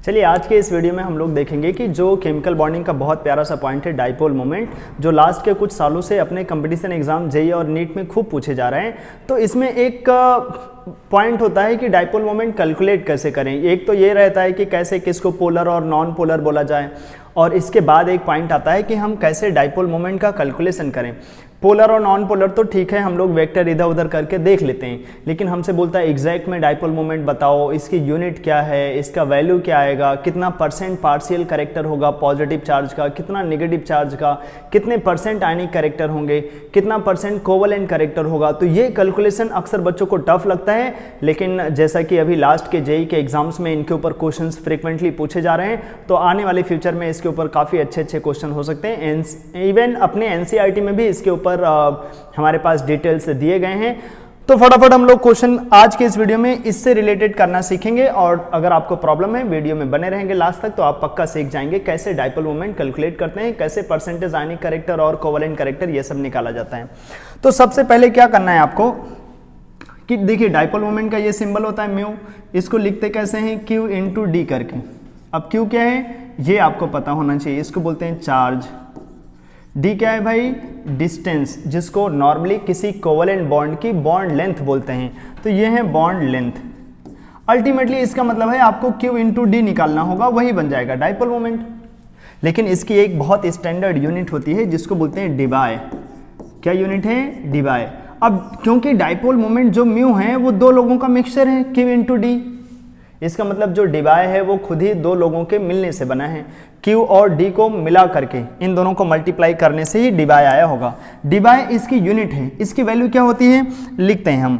चलिए आज के इस वीडियो में हम लोग देखेंगे कि जो केमिकल बॉन्डिंग का बहुत प्यारा सा पॉइंट है डाइपोल मोमेंट, जो लास्ट के कुछ सालों से अपने कंपटीशन एग्जाम जेईई और नीट में खूब पूछे जा रहे हैं। तो इसमें एक पॉइंट होता है कि डाइपोल मोमेंट कैलकुलेट कैसे करें। एक तो ये रहता है कि कैसे किसको पोलर और नॉन पोलर बोला जाए, और इसके बाद एक पॉइंट आता है कि हम कैसे डाइपोल मोमेंट का कैलकुलेशन करें। पोलर और नॉन पोलर तो ठीक है, हम लोग वेक्टर इधर उधर करके देख लेते हैं, लेकिन हमसे बोलता है एग्जैक्ट में डाइपोल मोमेंट बताओ, इसकी यूनिट क्या है, इसका वैल्यू क्या आएगा, कितना परसेंट पार्शियल करेक्टर होगा पॉजिटिव चार्ज का, कितना नेगेटिव चार्ज का, कितने परसेंट आयनिक करेक्टर होंगे, कितना परसेंट कोवलेंट करेक्टर होगा। तो ये कैलकुलेशन अक्सर बच्चों को टफ लगता है, लेकिन जैसा कि अभी लास्ट के जेईई के एग्जाम्स में इनके ऊपर क्वेश्चंस फ्रिक्वेंटली पूछे जा रहे हैं, तो आने वाले फ्यूचर में इसके ऊपर काफ़ी अच्छे अच्छे क्वेश्चन हो सकते हैं। इवन अपने एनसीईआरटी में भी इसके ऊपर हमारे पास डिटेल्स दिए गए हैं। तो फटाफट हम लोग क्वेश्चन आज के इस वीडियो में इससे रिलेटेड करना सीखेंगे, और अगर आपको प्रॉब्लम है वीडियो में बने रहेंगे लास्ट तक तो आप पक्का सीख जाएंगे कैसे डाइपोल मोमेंट कैलकुलेट करते हैं, कैसे परसेंटेज आयनिक करेक्टर और कोवलेंट करेक्टर ये सब निकाला जाता है। तो सबसे पहले क्या करना है आपको कि देखिए डाइपोल मोमेंट का ये सिंबल होता है म्यू, इसको लिखते कैसे हैं Q इंटू डी करके। अब Q क्या है ये आपको पता होना चाहिए, इसको बोलते हैं चार्ज। डी क्या है भाई, डिस्टेंस, जिसको नॉर्मली किसी कोवलेंट बॉन्ड की बॉन्ड लेंथ बोलते हैं। तो ये है बॉन्ड लेंथ। अल्टीमेटली इसका मतलब है आपको Q इंटू डी निकालना होगा, वही बन जाएगा डाइपोल मोमेंट। लेकिन इसकी एक बहुत स्टैंडर्ड यूनिट होती है जिसको बोलते हैं डिबाय। क्या यूनिट है, डिबाय। अब क्योंकि डाइपोल मोमेंट जो म्यू है वो दो लोगों का मिक्सचर है Q इंटू डी, इसका मतलब जो डिबाय है वो खुद ही दो लोगों के मिलने से बना है। Q और D को मिला करके इन दोनों को मल्टीप्लाई करने से ही डिबाय आया होगा। डिबाय इसकी यूनिट है, इसकी वैल्यू क्या होती है लिखते हैं हम,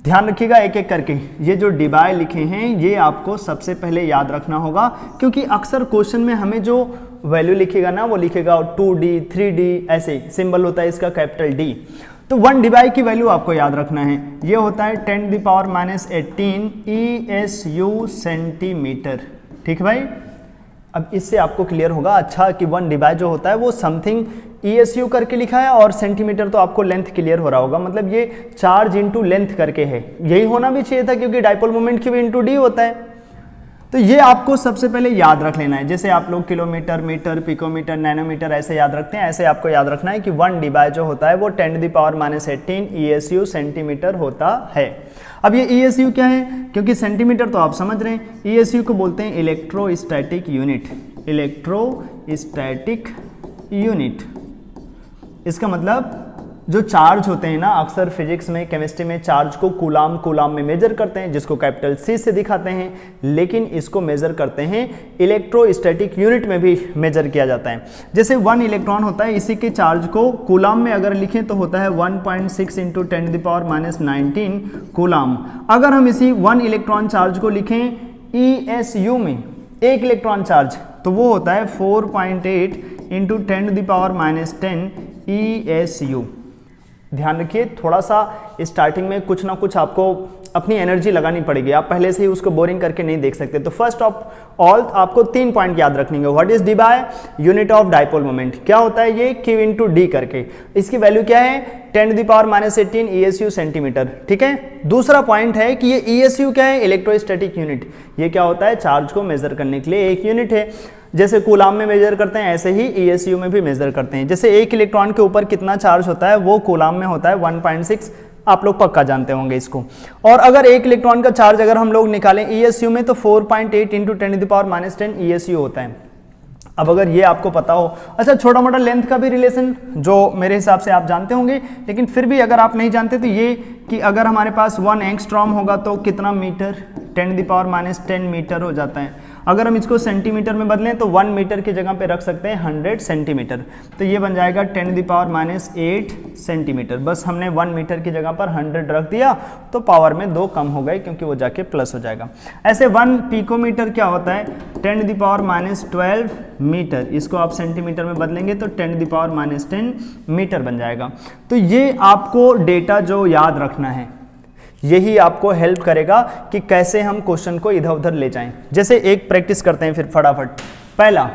ध्यान रखिएगा एक एक करके। ये जो डिबाय लिखे हैं ये आपको सबसे पहले याद रखना होगा, क्योंकि अक्सर क्वेश्चन में हमें जो वैल्यू लिखेगा ना वो लिखेगा 2D 3D, ऐसे सिंबल होता है इसका कैपिटल D। तो 1 डिबाई की वैल्यू आपको याद रखना है, ये होता है 10⁻18 ESU सेंटीमीटर। ठीक है भाई, अब इससे आपको क्लियर होगा अच्छा कि 1 डिबाई जो होता है वो समथिंग ESU करके लिखा है, और सेंटीमीटर तो आपको लेंथ क्लियर हो रहा होगा, मतलब ये चार्ज इंटू लेंथ करके है। यही होना भी चाहिए था क्योंकि dipole moment Q into D होता है। तो ये आपको सबसे पहले याद रख लेना है, जैसे आप लोग किलोमीटर, मीटर, पिकोमीटर, नैनोमीटर ऐसे याद रखते हैं, ऐसे आपको याद रखना है कि 1 डिबाय जो होता है वो 10⁻18 ESU सेंटीमीटर होता है। अब ये ESU क्या है, क्योंकि सेंटीमीटर तो आप समझ रहे हैं, ESU को बोलते हैं इलेक्ट्रोस्टैटिक यूनिट। इलेक्ट्रोस्टैटिक यूनिट, इसका मतलब जो चार्ज होते हैं ना, अक्सर फिजिक्स में, केमिस्ट्री में चार्ज को कूलाम में मेजर करते हैं, जिसको कैपिटल C से दिखाते हैं, लेकिन इसको मेजर करते हैं इलेक्ट्रोस्टैटिक यूनिट में भी मेजर किया जाता है। जैसे 1 इलेक्ट्रॉन होता है, इसी के चार्ज को कूलाम में अगर लिखें तो होता है 1.6 इंटू 10⁻19 कूलाम। अगर हम इसी 1 इलेक्ट्रॉन चार्ज को लिखें ESU में, 1 इलेक्ट्रॉन चार्ज, तो वो होता है 4.8 इंटू 10⁻10 ESU। ध्यान रखिए, थोड़ा सा स्टार्टिंग में कुछ ना कुछ आपको अपनी एनर्जी लगानी पड़ेगी, आप पहले से ही उसको बोरिंग करके नहीं देख सकते। तो फर्स्ट ऑफ ऑल आपको 3 पॉइंट याद रखने होंगे। What is डिबाय, unit of dipole moment. क्या होता है ये, Q इंटू डी करके। इसकी वैल्यू क्या है 10⁻18 ESU सेंटीमीटर। ठीक है, दूसरा पॉइंट है कि ये ESU क्या है, इलेक्ट्रोस्टैटिक यूनिट। ये क्या होता है, चार्ज को मेजर करने के लिए एक यूनिट है। जैसे कूलाम में मेजर करते हैं ऐसे ही ESU में भी मेजर करते हैं। जैसे 1 इलेक्ट्रॉन के ऊपर कितना चार्ज होता है वो कूलाम में होता है 1.6, आप लोग पक्का जानते होंगे इसको। और अगर 1 इलेक्ट्रॉन का चार्ज अगर हम लोग निकालें ESU में तो 4.8 इंटू 10⁻10 ESU होता है। अब अगर ये आपको पता हो, अच्छा छोटा मोटा लेंथ का भी रिलेशन जो मेरे हिसाब से आप जानते होंगे, लेकिन फिर भी अगर आप नहीं जानते तो ये कि अगर हमारे पास 1 एंगस्ट्रॉम होगा तो कितना मीटर, 10⁻10 मीटर हो जाता है। अगर हम इसको सेंटीमीटर में बदलें तो 1 मीटर की जगह पे रख सकते हैं 100 सेंटीमीटर, तो ये बन जाएगा 10⁻8 सेंटीमीटर। बस हमने 1 मीटर की जगह पर 100 रख दिया तो पावर में 2 कम हो गए, क्योंकि वो जाके प्लस हो जाएगा। ऐसे 1 पिकोमीटर क्या होता है, 10⁻12 मीटर। इसको आप सेंटीमीटर में बदलेंगे तो 10⁻10 मीटर बन जाएगा। तो ये आपको डेटा जो याद रखना है, यही आपको हेल्प करेगा कि कैसे हम क्वेश्चन को इधर उधर ले जाएं। जैसे एक प्रैक्टिस करते हैं फिर फटाफट। पहला,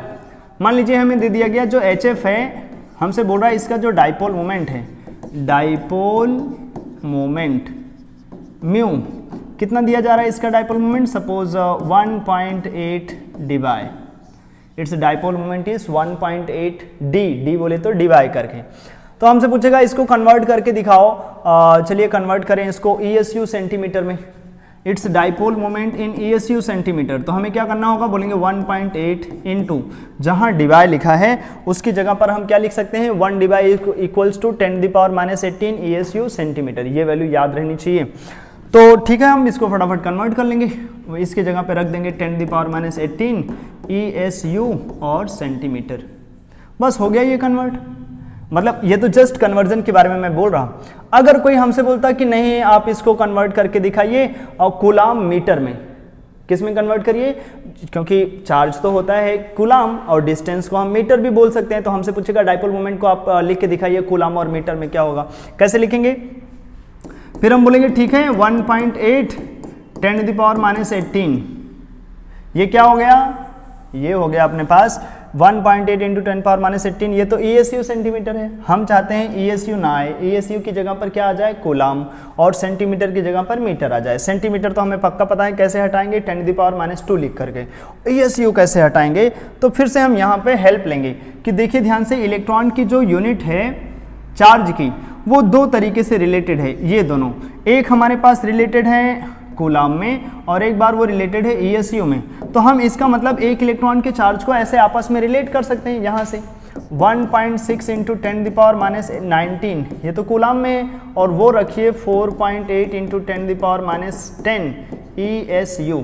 मान लीजिए हमें दे दिया गया जो HF है, हमसे बोल रहा है इसका जो डाइपोल मोमेंट है, डाइपोल मोमेंट म्यू कितना दिया जा रहा है इसका dipole moment, suppose 1.8 debye, it's dipole moment is 1.8 D बोले तो डिवाई करके। तो हमसे पूछेगा इसको कन्वर्ट करके दिखाओ। चलिए कन्वर्ट करें इसको ESU सेंटीमीटर में, it's dipole moment in ESU centimetre. तो हमें क्या करना होगा, बोलेंगे 1.8 इंटू जहाँ डिवाई लिखा है उसकी जगह पर हम क्या लिख सकते हैं, 1 Dibai equals to 10⁻⁻18 ESU centimetre, ये वैल्यू याद रहनी चाहिए। तो ठीक है, हम इसको फटाफट कन्वर्ट कर लेंगे, इसकी जगह पे रख देंगे 10⁻⁻18 ESU और सेंटीमीटर, बस हो गया ये कन्वर्ट। मतलब ये तो जस्ट कन्वर्जन के बारे में मैं बोल रहा हूँ। अगर कोई हमसे बोलता कि नहीं आप इसको कन्वर्ट करके दिखाइए और कूलाम मीटर में, किस में कन्वर्ट करिए, क्योंकि चार्ज तो होता है कूलाम और डिस्टेंस को हम मीटर भी बोल सकते हैं। तो हमसे पूछेगा डाइपोल मोमेंट को आप लिख के दिखाइए कूलाम और मीटर में, क्या होगा, कैसे लिखेंगे। फिर हम बोलेंगे ठीक है 1.8 10⁻⁻18, ये क्या हो गया, ये हो गया अपने पास 1.8 इंटू 10⁻⁻18, ये तो ESU सेंटीमीटर है। हम चाहते हैं ESU ना आए, ESU की जगह पर क्या आ जाए, कूलाम, और सेंटीमीटर की जगह पर मीटर आ जाए। सेंटीमीटर तो हमें पक्का पता है कैसे हटाएंगे, 10⁻⁻2 लिख करके। ESU कैसे हटाएंगे, तो फिर से हम यहाँ पे हेल्प लेंगे कि देखिए ध्यान से, इलेक्ट्रॉन की जो यूनिट है चार्ज की, वो दो तरीके से रिलेटेड है। ये दोनों, एक हमारे पास रिलेटेड है कूलाम में और एक बार वो रिलेटेड है ESU में। तो हम इसका मतलब एक इलेक्ट्रॉन के चार्ज को ऐसे आपस में रिलेट कर सकते हैं। यहाँ से 1.6 इंटू 10⁻⁻19 ये तो कूलाम में है, और वो रखिए 4.8 इंटू 10⁻10 ESU।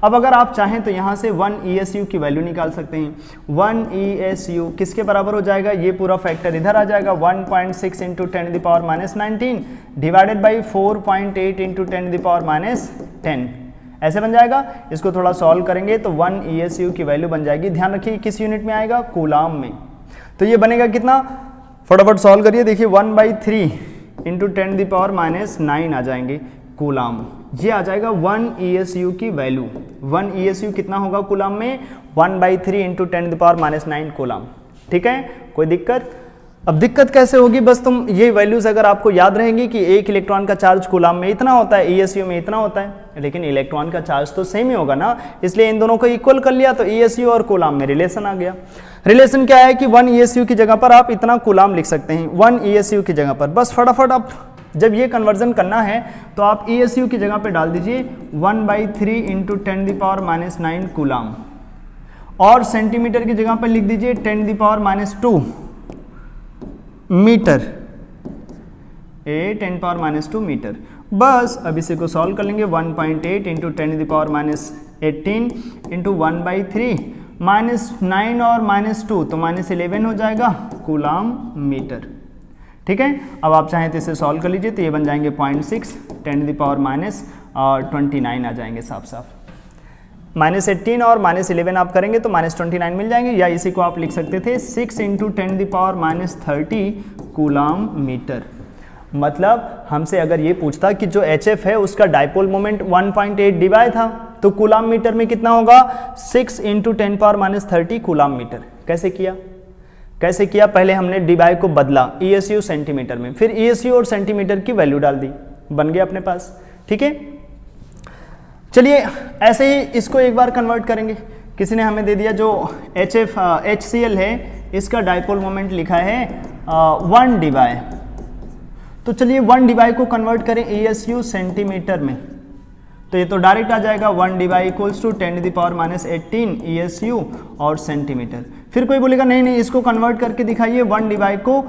अब अगर आप चाहें तो यहाँ से 1 ESU की वैल्यू निकाल सकते हैं। 1 ESU किसके बराबर हो जाएगा, ये पूरा फैक्टर इधर आ जाएगा, 1.6 इंटू 10⁻19 डिवाइडेड बाई 4.8 इंटू 10⁻10, ऐसे बन जाएगा। इसको थोड़ा सॉल्व करेंगे तो 1 ESU की वैल्यू बन जाएगी, ध्यान रखिए किस यूनिट में आएगा, कूलाम में। तो ये बनेगा कितना, फटाफट सॉल्व करिए, देखिए 1/3 इंटू 10⁻9 आ जाएंगे कूलाम, ये आ जाएगा 1 ESU की वैल्यू। 1 ESU कितना होगा कूलाम में, 1/3 इंटू 10⁻9 कूलाम। ठीक है, कोई दिक्कत। अब दिक्कत कैसे होगी, बस तुम ये वैल्यूज अगर आपको याद रहेंगी कि एक इलेक्ट्रॉन का चार्ज कूलाम में इतना होता है, ESU में इतना होता है, लेकिन इलेक्ट्रॉन का चार्ज तो सेम ही होगा ना, इसलिए इन दोनों को इक्वल कर लिया तो ESU और कूलाम में रिलेशन आ गया। रिलेशन क्या है कि 1 ESU की जगह पर आप इतना कूलाम लिख सकते हैं, 1 ESU की जगह पर। बस फटाफट आप जब ये कन्वर्जन करना है तो आप ESU की जगह पे डाल दीजिए 1/3 इंटू 10⁻9 कूलाम, और सेंटीमीटर की जगह पर लिख दीजिए 10⁻2 मीटर, 10⁻2 मीटर। बस अब इसी को सॉल्व कर लेंगे, 1.8 इंटू 10⁻18 इंटू 1/3 -9 और -2 तो -11 हो जाएगा कूलाम मीटर। ठीक है, अब आप चाहें तो इसे सॉल्व कर लीजिए, तो ये बन जाएंगे 0.6 10⁻29 आ जाएंगे साफ साफ। -18 और -11 आप करेंगे तो -29 मिल जाएंगे, या इसी को आप लिख सकते थे 6 इंटू 10⁻30 कूलाम मीटर। मतलब हमसे अगर ये पूछता कि जो HF है उसका डाइपोल मोमेंट 1.8 डिवाई था, तो कूलाम मीटर में कितना होगा, 6 इंटू 10⁻30 कूलाम मीटर। कैसे किया, पहले हमने डिवाई को बदला ESU सेंटीमीटर में, फिर ESU और सेंटीमीटर की वैल्यू डाल दी, बन गया अपने पास। ठीक है, चलिए ऐसे ही इसको एक बार कन्वर्ट करेंगे। किसी ने हमें दे दिया जो HCl है, इसका डाइपोल मोमेंट लिखा है 1 डिवाई, तो चलिए 1 डिवाई को कन्वर्ट करें ESU सेंटीमीटर में, तो ये तो डायरेक्ट आ जाएगा 1 डिवाई इक्वल्स टू 10⁻18 ESU और सेंटीमीटर। फिर कोई बोलेगा नहीं इसको कन्वर्ट करके दिखाइए 1 डिवाई को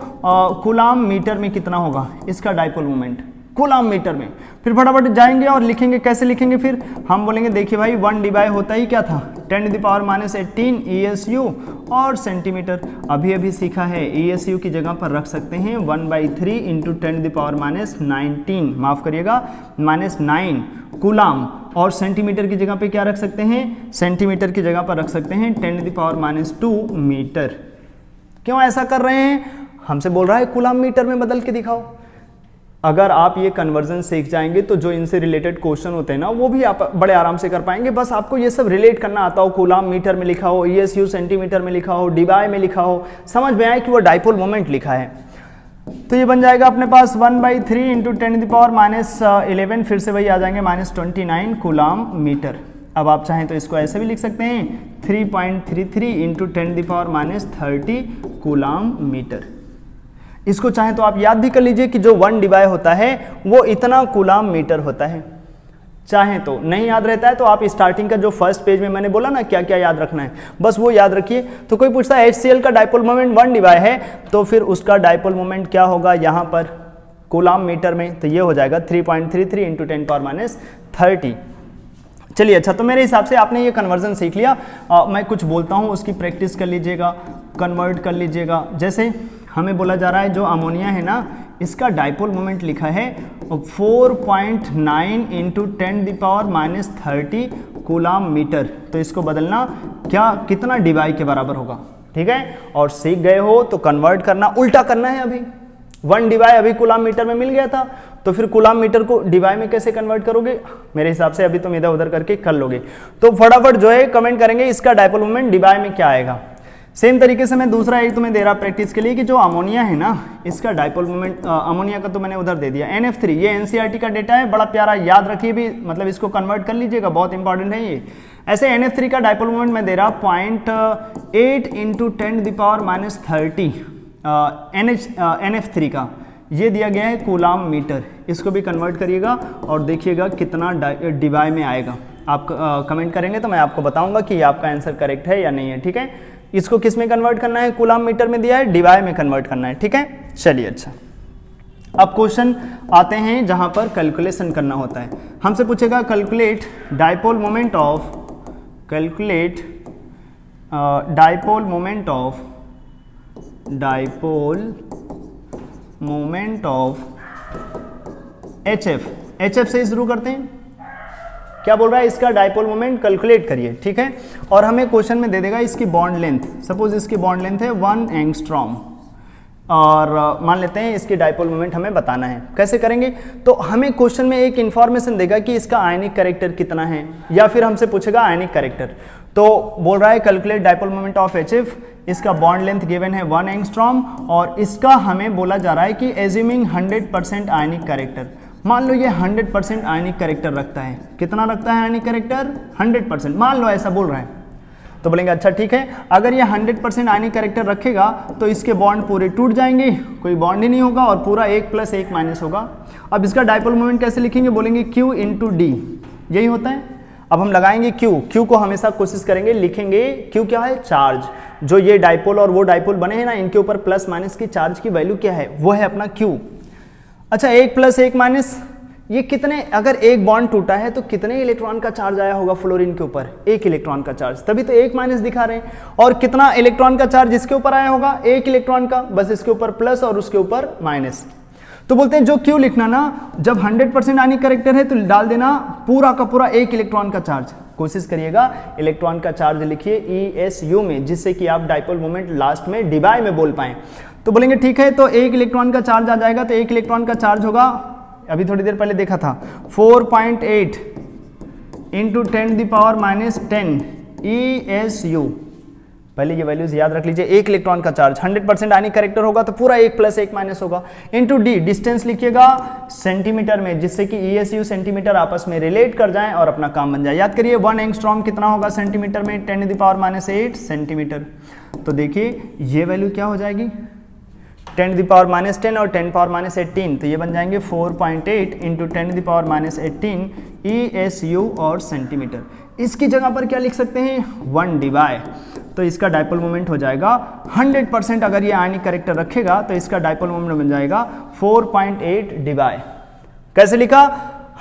कूलाम मीटर में कितना होगा इसका डाइपोल मोमेंट, कूलाम मीटर में। फिर फटाफट जाएंगे और लिखेंगे, कैसे लिखेंगे, फिर हम बोलेंगे देखिए भाई 1 डिवाई होता ही क्या था, 10⁻18 ESU और सेंटीमीटर। अभी सीखा है, ESU की जगह पर रख सकते हैं 1/3 इंटू 10⁻19, माफ करिएगा -9 कूलाम, और सेंटीमीटर की जगह पे क्या रख सकते हैं, सेंटीमीटर की जगह पर रख सकते हैं 10⁻2 मीटर। क्यों ऐसा कर रहे हैं, हमसे बोल रहा है कूलाम मीटर में बदल के दिखाओ। अगर आप ये कन्वर्जन सीख जाएंगे तो जो इनसे रिलेटेड क्वेश्चन होते हैं ना, वो भी आप बड़े आराम से कर पाएंगे। बस आपको ये सब रिलेट करना आता हो, कूलाम मीटर में लिखा हो, ESU सेंटीमीटर में लिखा हो, डिवाई में लिखा हो, समझ में आए कि वो डाइपोल मोमेंट लिखा है। तो ये बन जाएगा अपने पास 1/3 इंटू 10⁻11, फिर से वही आ जाएंगे -29 कूलाम मीटर। अब आप चाहें तो इसको ऐसे भी लिख सकते हैं 3.33 इंटू 10⁻30 कूलाम मीटर। इसको चाहें तो आप याद भी कर लीजिए कि जो 1 डिवाइड होता है वो इतना कूलाम मीटर होता है। चाहें तो, नहीं याद रहता है तो आप स्टार्टिंग का जो फर्स्ट पेज में मैंने बोला ना क्या क्या याद रखना है, बस वो याद रखिए। तो कोई पूछता है HCl का डाइपोल मोमेंट 1 डिवाइड है, तो फिर उसका डाइपोल मोमेंट क्या होगा यहाँ पर कूलाम मीटर में, तो ये हो जाएगा 3.33 इंटू 10⁻30। चलिए अच्छा, तो मेरे हिसाब से आपने ये कन्वर्जन सीख लिया। मैं कुछ बोलता हूँ उसकी प्रैक्टिस कर लीजिएगा, कन्वर्ट कर लीजिएगा। जैसे हमें बोला जा रहा है जो अमोनिया है ना, इसका डाइपोल मोमेंट लिखा है 4.9 इंटू 10⁻30 कूलाम मीटर, तो इसको बदलना क्या कितना डिवाई के बराबर होगा, ठीक है। और सीख गए हो तो कन्वर्ट करना, उल्टा करना है। अभी 1 डिवाई अभी कूलाम मीटर में मिल गया था, तो फिर कूलाम मीटर को डिवाई में कैसे कन्वर्ट करोगे, मेरे हिसाब से अभी तुम इधर उधर करके कर लोगे। तो फटाफट जो है कमेंट करेंगे इसका डाइपोल मोमेंट डिवाई में क्या आएगा। सेम तरीके से मैं दूसरा एक तुम्हें दे रहा प्रैक्टिस के लिए कि जो अमोनिया है ना, इसका डाइपोल मोमेंट, अमोनिया का तो मैंने उधर दे दिया NF3, ये NCERT का डेटा है, बड़ा प्यारा, याद रखिए भी, मतलब इसको कन्वर्ट कर लीजिएगा, बहुत इंपॉर्टेंट है ये। ऐसे NF3 का डाइपोल मोमेंट मैं दे रहा 0.8 इंटू 10⁻30 NF3 का, ये दिया गया है कूलाम मीटर। इसको भी कन्वर्ट करिएगा और देखिएगा कितना डिवाई में आएगा। आप कमेंट करेंगे तो मैं आपको बताऊंगा कि आपका आंसर करेक्ट है या नहीं है, ठीक है। इसको किस में कन्वर्ट करना है, कूलाम मीटर में दिया है, डिवाई में कन्वर्ट करना है, ठीक है। चलिए अच्छा, अब क्वेश्चन आते हैं जहां पर कैलकुलेशन करना होता है। हमसे पूछेगा calculate dipole moment of, calculate dipole moment of, dipole moment of HF से शुरू करते हैं। क्या बोल रहा है, इसका डाइपोल मोमेंट कैलकुलेट करिए, ठीक है। और हमें क्वेश्चन में दे देगा इसकी बॉन्ड लेंथ, सपोज इसकी बॉन्ड लेंथ है 1 एंगस्ट्रॉम, और मान लेते हैं इसकी डाइपोल मोमेंट हमें बताना है। कैसे करेंगे, तो हमें क्वेश्चन में एक इंफॉर्मेशन देगा कि इसका आयनिक कैरेक्टर कितना है, या फिर हमसे पूछेगा आयनिक कैरेक्टर। तो बोल रहा है calculate dipole moment of HF, इसका बॉन्ड लेंथ गिवन है 1 एंगस्ट्रॉम, और इसका हमें बोला जा रहा है कि एज्यूमिंग 100% आयनिक कैरेक्टर। मान लो ये 100% आयनिक कैरेक्टर रखता है, कितना रखता है आयनिक कैरेक्टर, 100%, मान लो ऐसा बोल रहा है। तो बोलेंगे अच्छा ठीक है, अगर ये 100% आयनिक कैरेक्टर रखेगा तो इसके बॉन्ड पूरे टूट जाएंगे, कोई बॉन्ड ही नहीं होगा, और पूरा 1 + 1 - होगा। अब इसका डाइपोल मोमेंट कैसे लिखेंगे, बोलेंगे Q × D, यही होता है। अब हम लगाएंगे Q को हमेशा कोशिश करेंगे लिखेंगे, Q क्या है, चार्ज। जो ये डाइपोल और वो डाइपोल बने हैं ना, इनके ऊपर प्लस की चार्ज की वैल्यू क्या है, वो है अपना Q। अच्छा 1 + 1 - ये कितने, अगर एक बॉन्ड टूटा है तो कितने इलेक्ट्रॉन का चार्ज आया होगा फ्लोरीन के ऊपर, 1 इलेक्ट्रॉन का चार्ज, तभी तो 1 - दिखा रहे हैं। और कितना इलेक्ट्रॉन का चार्ज इसके ऊपर आया होगा, 1 इलेक्ट्रॉन का, बस इसके ऊपर प्लस और उसके ऊपर माइनस। तो बोलते हैं जो Q लिखना ना, जब 100% आयनिक कैरेक्टर है तो डाल देना पूरा का पूरा 1 इलेक्ट्रॉन का चार्ज। कोशिश करिएगा इलेक्ट्रॉन का चार्ज लिखिए ESU में, जिससे कि आप डाइपोल मोमेंट लास्ट में डिवाई में बोल पाएं। तो बोलेंगे ठीक है, तो 1 इलेक्ट्रॉन का चार्ज आ जाएगा, तो 1 इलेक्ट्रॉन का चार्ज होगा, अभी थोड़ी देर पहले देखा था, 4.8 इंटू 10⁻10 ESU। पहले ये वैल्यूज याद रख लीजिए। 1 इलेक्ट्रॉन का चार्ज, 100% आयनिक कैरेक्टर होगा तो पूरा 1 + 1 - होगा, इंटू D, डिस्टेंस लिखिएगा सेंटीमीटर में, जिससे कि ESU सेंटीमीटर आपस में रिलेट कर जाएं और अपना काम बन जाए। याद करिए 1 एंगस्ट्रॉम कितना होगा सेंटीमीटर में, 10⁻8 सेंटीमीटर। तो देखिए ये वैल्यू क्या हो जाएगी, 10⁻10 और 10⁻18, तो ये बन जाएंगे 4.8 इंटू 10⁻18 ESU और सेंटीमीटर। इसकी जगह पर क्या लिख सकते हैं, 1 डिवाई। तो इसका डाइपोल मोमेंट हो जाएगा 100%, अगर ये आयनिक कैरेक्टर रखेगा तो इसका डाइपोल मोमेंट बन जाएगा 4.8 डिवाई। कैसे लिखा,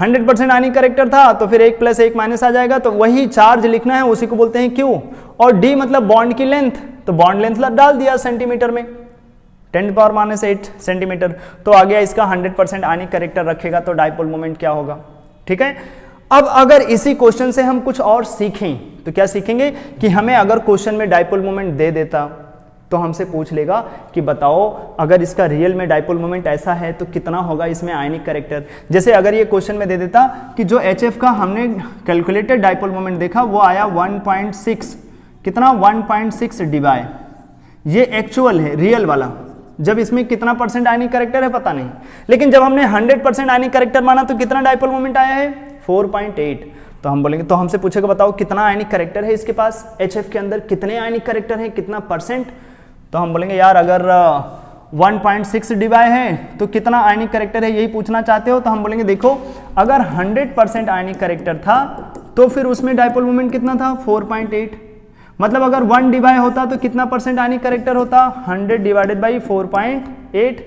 100% आयनिक कैरेक्टर था तो फिर 1 + 1 - आ जाएगा, तो वही चार्ज लिखना है, उसी को बोलते हैं Q। और D मतलब बॉन्ड की लेंथ, तो बॉन्ड लेंथ डाल दिया सेंटीमीटर में, 10⁻8 सेंटीमीटर। तो आ गया इसका 100% आयनिक कैरेक्टर रखेगा तो डाइपोल मोमेंट क्या होगा, ठीक है। अब अगर इसी क्वेश्चन से हम कुछ और सीखें तो क्या सीखेंगे कि हमें अगर क्वेश्चन में डाइपोल मोमेंट दे देता तो हमसे पूछ लेगा कि बताओ अगर इसका रियल में डाइपोल मोमेंट ऐसा है तो कितना होगा इसमें आयनिक कैरेक्टर। जैसे अगर ये क्वेश्चन में दे देता कि जो HF का हमने कैलकुलेटेड डाइपोल मोमेंट देखा वो आया 1.6, कितना 1.6 डिवाई, ये एक्चुअल है रियल वाला जब इसमें कितना परसेंट आयनिक करेक्टर है पता नहीं, लेकिन जब हमने 100% आयनिक करेक्टर माना तो कितना डायपोल मोमेंट आया है 4.8। तो हम बोलेंगे, तो हमसे पूछेगा बताओ कितना आयनिक करेक्टर है इसके पास, HF के अंदर कितने आयनिक करेक्टर है, कितना परसेंट। तो हम बोलेंगे यार अगर 1.6 डिवाई है तो कितना आयनिक करेक्टर है, यही पूछना चाहते हो। तो हम बोलेंगे देखो अगर 100% आयनिक करेक्टर था तो फिर उसमें डायपोल मोमेंट कितना था 4.8, मतलब अगर 1 डिवाई होता तो कितना परसेंट आयनिक करेक्टर होता 100 डिवाइडेड बाई 4.8।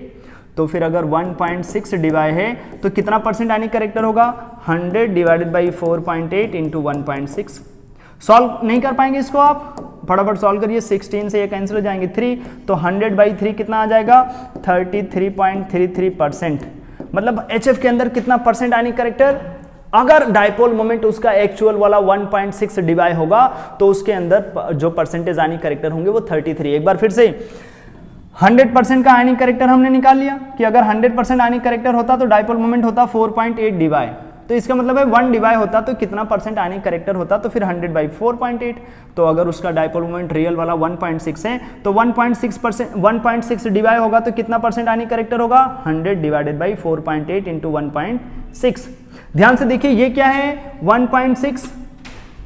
तो फिर अगर 1.6 डिवाई है तो कितना परसेंट आयनिक करेक्टर होगा 100 डिवाइडेड बाई 4.8 इंटू 1.6। सॉल्व नहीं कर पाएंगे इसको, आप फटाफट सॉल्व करिए, 16 से ये कैंसिल हो जाएंगे 3, तो 100/3 कितना आ जाएगा 33.33%। मतलब HF के अंदर कितना परसेंट आयनिक करेक्टर, अगर डायपोल मोमेंट उसका एक्चुअल वाला 1.6 डिवाई होगा तो उसके अंदर जो परसेंटेज आयनिक करेक्टर होंगे वो 33। एक बार फिर से 100% का आयनिक करेक्टर हमने निकाल लिया कि अगर 100% आयनिक करेक्टर होता तो डायपोल मोमेंट होता 4.8 डिवाई, तो इसका मतलब है 1 डिवाई होता तो कितना परसेंट आयनिक करेक्टर होता, तो फिर 100/4.8। तो अगर उसका डायपोल मोमेंट रियल वाला 1.6 है तो 1.6 डिवाई होगा तो कितना परसेंट आयनिक करेक्टर होगा 100 डिवाइडेड बाई 4.8 इंटू 1.6। ध्यान से देखिए ये क्या है 1.6,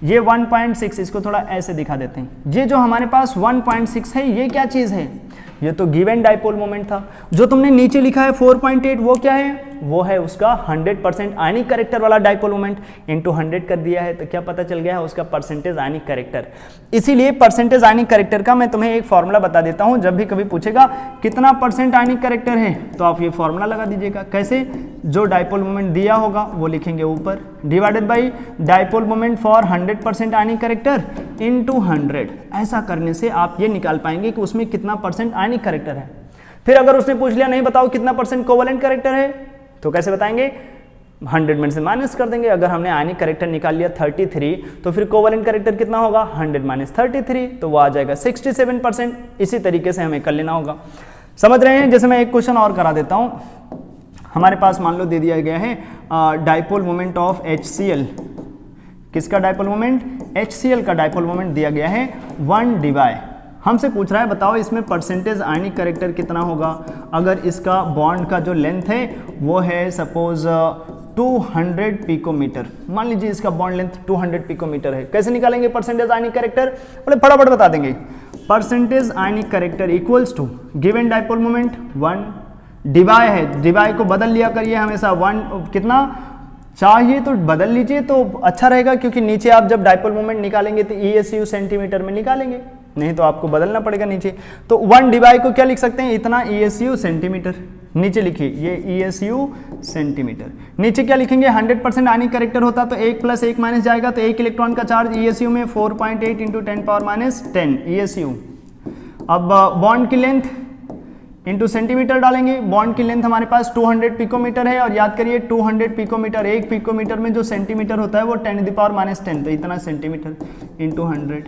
ये 1.6, इसको थोड़ा ऐसे दिखा देते हैं। ये जो हमारे पास 1.6 है ये क्या चीज है, ये तो गिवन डायपोल मोमेंट था। जो तुमने नीचे लिखा है 4.8 वो क्या है, वो है उसका 100% आयनिक करेक्टर वाला डायपोल मोमेंट, इंटू 100 कर दिया है तो क्या पता चल गया है उसका परसेंटेज आयनिक करेक्टर। इसीलिए परसेंटेज आयनिक करेक्टर का मैं तुम्हें एक फॉर्मूला बता देता हूं, जब भी कभी पूछेगा कितना परसेंट आयनिक करेक्टर है तो आप ये फॉर्मूला लगा दीजिएगा। कैसे, जो डायपोल मोमेंट दिया होगा वो लिखेंगे ऊपर, divided by dipole moment for 100% ionic character into 100। ऐसा करने से आप ये निकाल पाएंगे कि उसमें कितना परसेंट आयनिक करेक्टर है। फिर अगर उसने पूछ लिया नहीं बताओ कितना परसेंट कोवेलेंट करेक्टर है तो कैसे बताएंगे, 100 में से माइनस कर देंगे। अगर हमने आयनिक करेक्टर निकाल लिया 33 तो फिर कोवेलेंट करेक्टर कितना होगा 100 माइनस 33, तो वो आ जाएगा 67%। इसी तरीके से हमें कर लेना होगा, समझ रहे हैं। जैसे मैं एक क्वेश्चन और करा देता हूं, हमारे पास मान लो दे दिया गया है डायपोल मोमेंट ऑफ HCl। किसका डायपोल मोमेंट, HCl का डायपोल मोमेंट दिया गया है 1 डिवाई। हमसे पूछ रहा है बताओ इसमें परसेंटेज आयनिक करेक्टर कितना होगा, अगर इसका बॉन्ड का जो लेंथ है वो है सपोज 200 पिकोमीटर, मान लीजिए इसका बॉन्ड लेंथ 200 पिकोमीटर है। कैसे निकालेंगे परसेंटेज आयनिक करेक्टर, बोले फटाफट बता देंगे। Percentage ionic character equals to given dipole moment 1 Debye है, डिवाई को बदल लिया करिए हमेशा, 1 कितना चाहिए तो बदल लीजिए तो अच्छा रहेगा, क्योंकि नीचे आप जब डायपोल मोमेंट निकालेंगे तो ESU सेंटीमीटर में निकालेंगे, नहीं तो आपको बदलना पड़ेगा नीचे। तो 1 डिवाई को क्या लिख सकते हैं, इतना ESU सेंटीमीटर, नीचे लिखिए ये ESU सेंटीमीटर। नीचे क्या लिखेंगे, 100% आयनिक करेक्टर होता तो 1 + 1 माइनस जाएगा, तो 1 इलेक्ट्रॉन का चार्ज ESU में 4.8 इंटू 10⁻⁻10 ESU। अब बॉन्ड की लेंथ इंटू सेंटीमीटर डालेंगे, बॉन्ड की लेंथ हमारे पास 200 पिकोमीटर है, और याद करिए 200 पिकोमीटर, 1 पिकोमीटर में जो सेंटीमीटर होता है वो 10⁻⁻10, तो इतना सेंटीमीटर इंटू 100।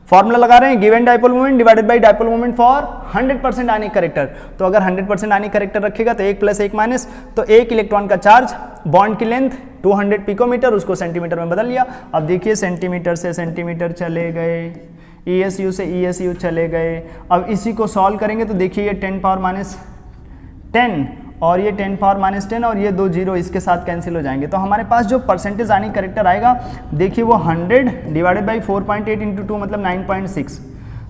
फॉर्मूला लगा रहे हैं, given dipole moment divided by dipole moment for 100% ionic character. तो अगर 100% आयनिक करेक्टर रखेगा तो 1 + 1 माइनस, तो 1 इलेक्ट्रॉन का चार्ज, बॉन्ड की लेंथ 200 पिकोमीटर, उसको सेंटीमीटर में बदल लिया। अब देखिए सेंटीमीटर से सेंटीमीटर चले गए, ESU से ESU चले गए। अब इसी को सॉल्व करेंगे तो देखिए ये 10⁻10 और ये 10⁻10 और ये 2 जीरो इसके साथ कैंसिल हो जाएंगे। तो हमारे पास जो परसेंटेज आयनिक करेक्टर आएगा देखिए वो 100 डिवाइडेड बाई 4.8 इंटू 2 मतलब 9.6,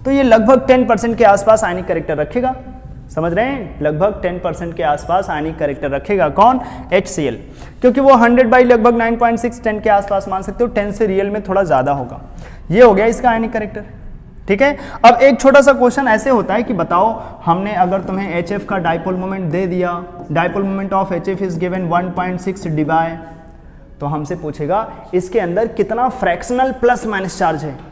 तो ये लगभग 10% के आसपास आयनिक करेक्टर रखेगा। समझ रहे हैं, लगभग 10% के आसपास आयनिक करेक्टर रखेगा। कौन, HCl, क्योंकि वो 100 बाई लगभग 9.6 10 के आसपास मान सकते हो, 10 से रियल में थोड़ा ज़्यादा होगा। ये हो गया इसका आयनिक करेक्टर, ठीक है। अब एक छोटा सा क्वेश्चन ऐसे होता है कि बताओ हमने अगर तुम्हें HF का डायपोल मोमेंट दे दिया, dipole moment of HF is given 1.6 Dibai, तो हमसे पूछेगा इसके अंदर कितना फ्रैक्शनल प्लस माइनस चार्ज है।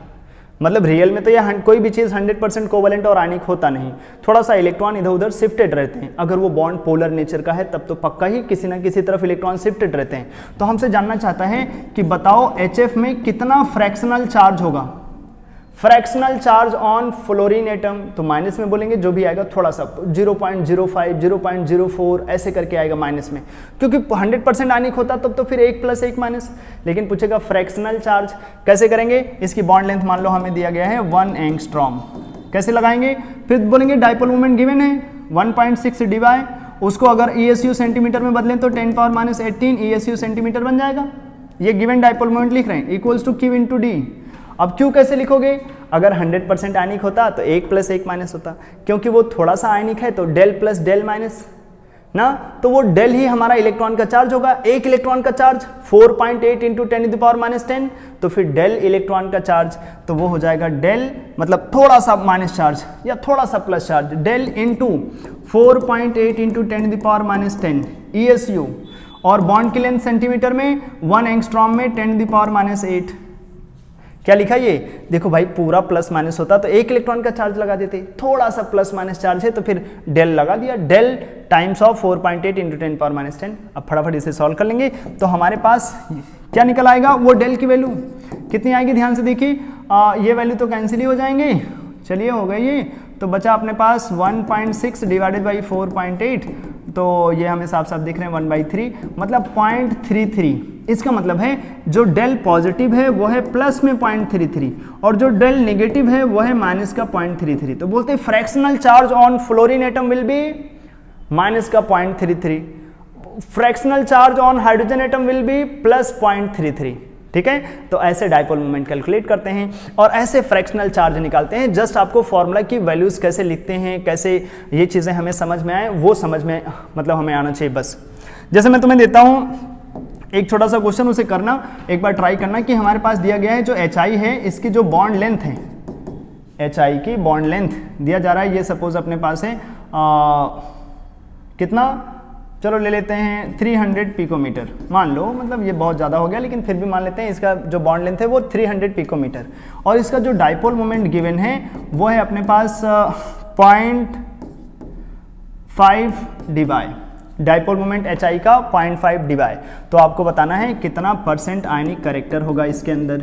मतलब रियल में तो यह कोई भी चीज़ 100% कोवेलेंट और आयनिक होता नहीं, थोड़ा सा इलेक्ट्रॉन इधर उधर शिफ्टेड रहते हैं। अगर वो बॉन्ड पोलर नेचर का है तब तो पक्का ही किसी ना किसी तरफ इलेक्ट्रॉन शिफ्टेड रहते हैं। तो हमसे जानना चाहता है कि बताओ HF में कितना फ्रैक्शनल चार्ज होगा, fractional charge on fluorine atom, तो माइनस में बोलेंगे, जो भी आएगा थोड़ा सा 0.05 0.04 ऐसे करके आएगा माइनस में, क्योंकि 100% आयनिक होता तब तो फिर 1 + 1 माइनस। लेकिन पूछेगा फ्रैक्शनल चार्ज, कैसे करेंगे, इसकी बॉन्ड लेंथ मान लो हमें दिया गया है 1 एंगस्ट्रॉम, कैसे लगाएंगे, फिर बोलेंगे डायपोल मोमेंट गिवन है 1.6 डिवाई, उसको अगर ESU सेंटीमीटर में बदलें तो 10⁻18 ESU सेंटीमीटर बन जाएगा। ये गिवन डाइपोल मोमेंट लिख रहे हैं, equals to Q into d. अब Q कैसे लिखोगे? अगर 100% आयनिक होता तो 1 + 1 माइनस होता, क्योंकि वो थोड़ा सा आयनिक है तो डेल प्लस डेल माइनस ना, तो वो डेल ही हमारा इलेक्ट्रॉन का चार्ज होगा। एक इलेक्ट्रॉन का चार्ज 4.8 इंटू 10⁻10, तो फिर डेल इलेक्ट्रॉन का चार्ज तो वो हो जाएगा डेल, मतलब थोड़ा सा माइनस चार्ज या थोड़ा सा plus charge, del into 4.8 into 10⁻10 ESU, और बॉन्ड की लेंथ सेंटीमीटर में 1 एंगस्ट्रॉम में 10⁻8। क्या लिखा ये? देखो भाई पूरा प्लस माइनस होता तो एक इलेक्ट्रॉन का चार्ज लगा देते, थोड़ा सा प्लस माइनस चार्ज है तो फिर डेल लगा दिया, डेल टाइम्स ऑफ 4.8 इंटू 10⁻10। अब फटाफट इसे सॉल्व कर लेंगे तो हमारे पास क्या निकल आएगा? वो डेल की वैल्यू कितनी आएगी? ध्यान से देखिए, ये वैल्यू तो कैंसिल ही हो जाएंगे। चलिए हो गई ये, तो बचा अपने पास 1.6 डिवाइडेड बाई 4.8, तो ये हमें साफ साफ दिख रहे हैं 1/3, मतलब 0.33। इसका मतलब है जो डेल पॉजिटिव है वो है प्लस में 0.33 और जो डेल नेगेटिव है वो है माइनस का 0.33। तो बोलते हैं fractional charge on fluorine atom will be minus का 0.33, fractional charge on hydrogen atom will be plus 0.33। ठीक है, तो ऐसे डाइपोल मोमेंट कैलकुलेट करते हैं और ऐसे फ्रैक्शनल चार्ज निकालते हैं। जस्ट आपको फॉर्मूला की वैल्यूज कैसे लिखते हैं, कैसे ये चीज़ें हमें समझ में आए, वो समझ में मतलब हमें आना चाहिए बस। जैसे मैं तुम्हें देता हूँ एक छोटा सा क्वेश्चन, उसे करना एक बार, ट्राई करना कि हमारे पास दिया गया है जो HI है, इसकी जो बॉन्ड लेंथ है, HI की बॉन्ड लेंथ दिया जा रहा है, ये सपोज अपने पास है कितना, चलो ले लेते हैं 300 पिकोमीटर मान लो, मतलब ये बहुत ज़्यादा हो गया लेकिन फिर भी मान लेते हैं इसका जो बॉन्ड लेंथ है वो 300 पिकोमीटर, और इसका जो डाइपोल मोमेंट गिवन है वो है अपने पास 0.5 डिवाई, डाइपोल मोमेंट HI का 0.5 डिवाई। तो आपको बताना है कितना परसेंट आयनिक करेक्टर होगा इसके अंदर,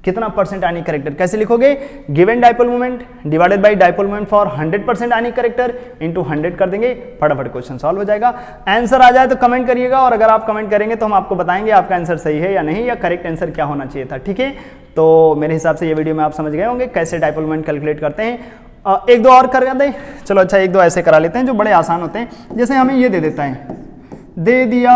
कितना परसेंट आयनिक करेक्टर। कैसे लिखोगे? Given dipole moment divided by dipole moment for 100% ionic character into 100 कर देंगे, फटाफट क्वेश्चन सॉल्व हो जाएगा। आंसर आ जाए तो कमेंट करिएगा, और अगर आप कमेंट करेंगे तो हम आपको बताएंगे आपका आंसर सही है या नहीं, या करेक्ट आंसर क्या होना चाहिए था। ठीक है, तो मेरे हिसाब से ये वीडियो में आप समझ गए होंगे कैसे डाइपोल मोमेंट कैलकुलेट करते हैं। एक दो और कर दें, चलो अच्छा एक दो ऐसे करा लेते हैं जो बड़े आसान होते हैं। जैसे हमें ये दे देता है, दे दिया,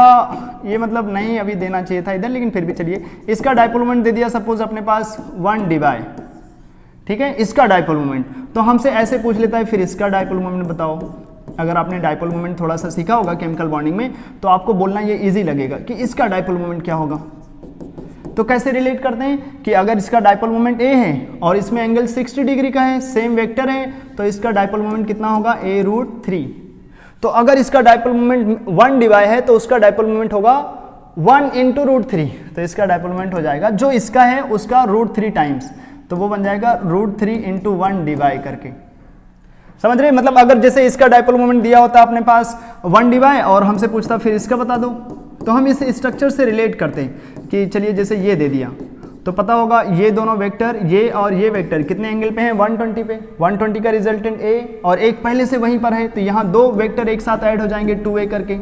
ये मतलब नहीं अभी देना चाहिए था इधर, लेकिन फिर भी चलिए, इसका डाइपोल मोमेंट दे दिया सपोज अपने पास 1 डिवाई, ठीक है, इसका डाइपोल मोमेंट, तो हमसे ऐसे पूछ लेता है फिर इसका डाइपोल मोमेंट बताओ। अगर आपने डाइपोल मोमेंट थोड़ा सा सीखा होगा केमिकल बॉन्डिंग में तो आपको बोलना ये इजी लगेगा कि इसका डाइपोल मोमेंट क्या होगा। तो कैसे रिलेट करते हैं कि अगर इसका डाइपोल मोमेंट A है और इसमें एंगल 60 डिग्री का है, सेम वेक्टर है, तो इसका डाइपोल मोमेंट कितना होगा? A√3। तो अगर इसका डाइपोल मोमेंट 1 डिवाई है तो उसका डाइपोल मोमेंट होगा 1 इंटू √3, तो इसका डाइपोल मोमेंट हो जाएगा जो इसका है उसका √3 टाइम्स, तो वो बन जाएगा √3 इंटू 1 डिवाई करके। समझ रहे? मतलब अगर जैसे इसका डाइपोल मोमेंट दिया होता अपने पास 1 डिवाई और हमसे पूछता फिर इसका बता दो, तो हम इस स्ट्रक्चर से रिलेट करते हैं कि चलिए जैसे ये दे दिया तो पता होगा ये दोनों वेक्टर, ये और ये वेक्टर कितने एंगल पे हैं? 120 पे, 120 का रिजल्टेंट A और एक पहले से वहीं पर है, तो यहाँ दो वेक्टर एक साथ ऐड हो जाएंगे 2A करके।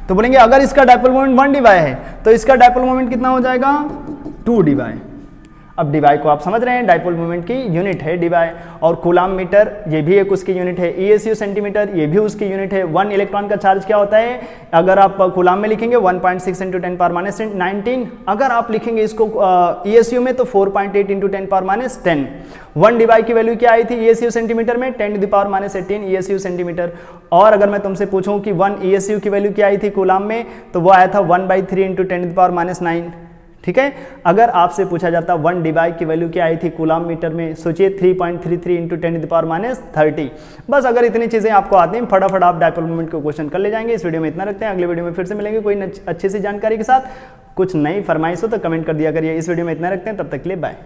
तो बोलेंगे अगर इसका डाइपोल मोमेंट 1 डिवाई है तो इसका डाइपोल मोमेंट कितना हो जाएगा? 2 डिवाई। अब डिवाई को आप समझ रहे हैं, डाइपोल मोमेंट की यूनिट है डिवाई, और कूलम्ब मीटर ये भी एक उसकी यूनिट है, ESU सेंटीमीटर ये भी उसकी यूनिट है। 1 इलेक्ट्रॉन का चार्ज क्या होता है? अगर आप कूलम्ब में लिखेंगे 1.6 इंटू 10⁻19, अगर आप लिखेंगे इसको ESU में तो 4.8 इंटू 10⁻10। 1 डिवाई की वैल्यू क्या आई थी ESU सेंटीमीटर में? 10⁻18 ESU सेंटीमीटर। और अगर मैं तुमसे पूछूं कि 1 ESU की वैल्यू क्या आई थी कूलम्ब में, तो वो आया था 1/3 इंटू 10⁻9। ठीक है, अगर आपसे पूछा जाता 1 डिवाई की वैल्यू क्या आई थी कूलम्ब मीटर में, सोचिए 3.33 इंटू 10⁻30। बस अगर इतनी चीज़ें आपको आती हैं फटाफट आप डाइपोल मोमेंट को क्वेश्चन कर ले जाएंगे। इस वीडियो में इतना रखते हैं, अगले वीडियो में फिर से मिलेंगे कोई अच्छी सी जानकारी के साथ। कुछ नई फरमाइश हो तो कमेंट कर दिया करिए। इस वीडियो में इतना रखते हैं, तब तक के लिए बाय।